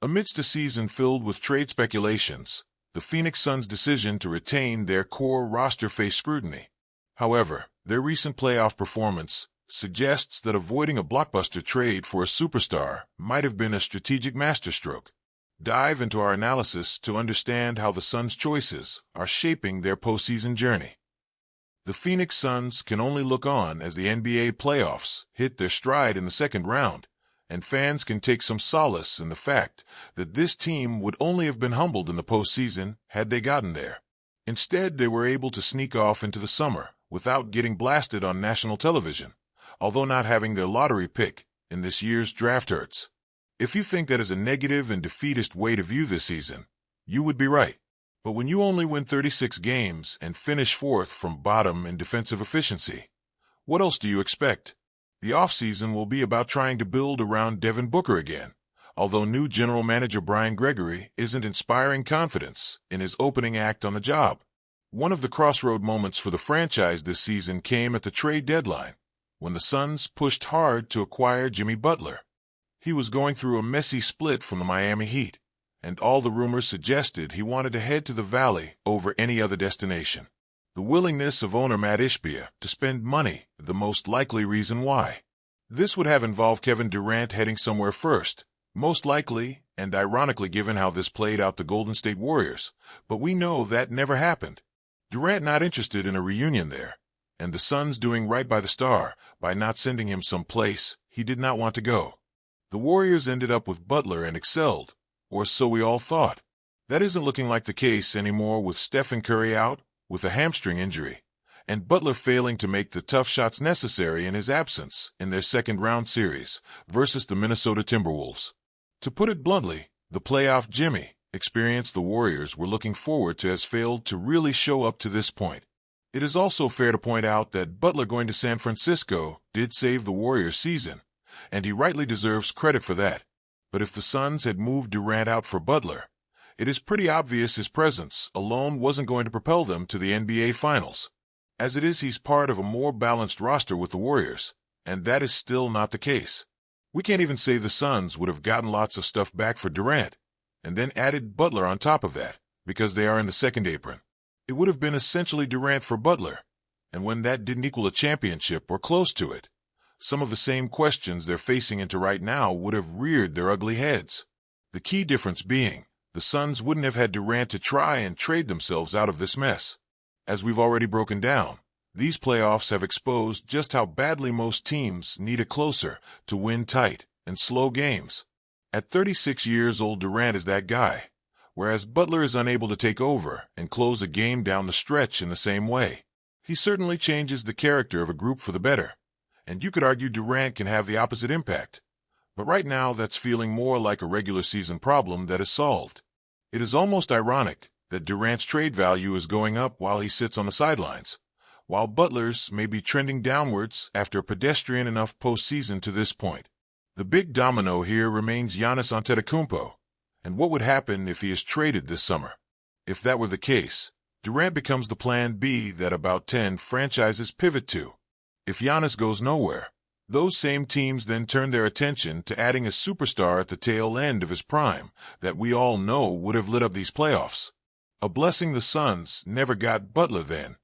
Amidst a season filled with trade speculations, the Phoenix Suns' decision to retain their core roster faced scrutiny. However, their recent playoff performance suggests that avoiding a blockbuster trade for a superstar might have been a strategic masterstroke. Dive into our analysis to understand how the Suns' choices are shaping their postseason journey. The Phoenix Suns can only look on as the NBA playoffs hit their stride in the second round, and fans can take some solace in the fact that this team would only have been humbled in the postseason had they gotten there. Instead, they were able to sneak off into the summer without getting blasted on national television, although not having their lottery pick in this year's draft hurts. If you think that is a negative and defeatist way to view this season, you would be right. But when you only win 36 games and finish fourth from bottom in defensive efficiency, what else do you expect? The offseason will be about trying to build around Devin Booker again, although new general manager Brian Gregory isn't inspiring confidence in his opening act on the job. One of the crossroad moments for the franchise this season came at the trade deadline, when the Suns pushed hard to acquire Jimmy Butler. He was going through a messy split from the Miami Heat, and all the rumors suggested he wanted to head to the Valley over any other destination. The willingness of owner Matt Ishbia to spend money, the most likely reason why. This would have involved Kevin Durant heading somewhere first, most likely, and ironically given how this played out the Golden State Warriors, but we know that never happened. Durant not interested in a reunion there, and the Suns doing right by the star by not sending him someplace he did not want to go. The Warriors ended up with Butler and excelled, or so we all thought. That isn't looking like the case anymore with Stephen Curry out with a hamstring injury, and Butler failing to make the tough shots necessary in his absence in their second-round series versus the Minnesota Timberwolves. To put it bluntly, the playoff Jimmy experience the Warriors were looking forward to has failed to really show up to this point. It is also fair to point out that Butler going to San Francisco did save the Warriors' season, and he rightly deserves credit for that. But if the Suns had moved Durant out for Butler, it is pretty obvious his presence alone wasn't going to propel them to the NBA Finals. As it is, he's part of a more balanced roster with the Warriors, and that is still not the case. We can't even say the Suns would have gotten lots of stuff back for Durant, and then added Butler on top of that, because they are in the second apron. It would have been essentially Durant for Butler, and when that didn't equal a championship or close to it, some of the same questions they're facing into right now would have reared their ugly heads. The key difference being, the Suns wouldn't have had Durant to try and trade themselves out of this mess. As we've already broken down, these playoffs have exposed just how badly most teams need a closer to win tight and slow games. At 36 years old, Durant is that guy, whereas Butler is unable to take over and close a game down the stretch in the same way. He certainly changes the character of a group for the better, and you could argue Durant can have the opposite impact. But right now, that's feeling more like a regular season problem that is solved. It is almost ironic that Durant's trade value is going up while he sits on the sidelines, while Butler's may be trending downwards after a pedestrian enough postseason to this point. The big domino here remains Giannis Antetokounmpo, and what would happen if he is traded this summer? If that were the case, Durant becomes the plan B that about 10 franchises pivot to. If Giannis goes nowhere, those same teams then turn their attention to adding a superstar at the tail end of his prime that we all know would have lit up these playoffs. A blessing the Suns never got Butler then,